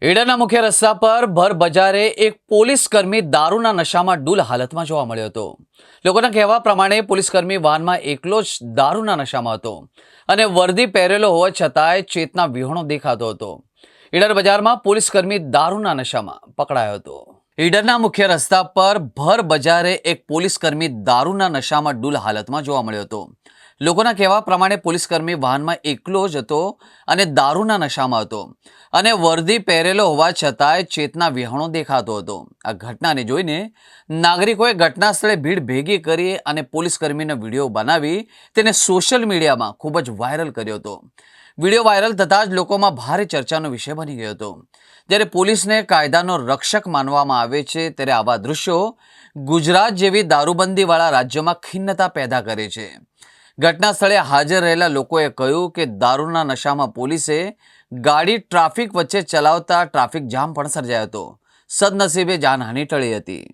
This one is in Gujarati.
ઈડરના મુખ્ય રસ્તા પર ભર બજારે એક પોલીસ કર્મી દારૂના નશામાં ડૂલ હાલતમાં જોવા મળ્યો હતો. લોકોના કહેવા પ્રમાણે પોલીસ કર્મી વાહનમાં એકલો જ દારૂના નશામાં હતો અને વર્દી પહેરેલો હોવા છતાંય ચેતના વિહોણો દેખાતો હતો. ઈડર બજારમાં પોલીસ કર્મી દારૂના નશામાં પકડાયો હતો. ઈડરના મુખ્ય રસ્તા પર ભર બજારે એક પોલીસ કર્મી દારૂના નશામાં ડૂલ હાલતમાં જોવા મળ્યો હતો. લોકોના કહેવા પ્રમાણે પોલીસ કર્મી વાહનમાં એકલો જ હતો અને દારૂના નશામાં હતો અને વર્દી પહેરેલો હોવા છતાંય ચેતના વિહોણો દેખાતો હતો. આ ઘટનાને જોઈને નાગરિકોએ ઘટના સ્થળે ભીડ ભેગી કરી અને પોલીસ કર્મીનો વિડીયો બનાવી તેને સોશિયલ મીડિયામાં ખૂબ જ વાયરલ કર્યો હતો. વિડીયો વાયરલ થતાં જ લોકોમાં ભારે ચર્ચાનો વિષય બની ગયો હતો. જ્યારે પોલીસને કાયદાનો રક્ષક માનવામાં આવે છે, ત્યારે આવા દૃશ્યો ગુજરાત જેવી દારૂબંધીવાળા રાજ્યોમાં ખિન્નતા પેદા કરે છે. ઘટના સ્થળે હાજર રહેલા લોકોએ કહ્યું કે દારૂના નશામાં પોલીસે ગાડી ટ્રાફિક વચ્ચે ચલાવતા ટ્રાફિક જામ પણ સર્જાયો હતો. સદનસીબે જાનહાનિ ટળી હતી.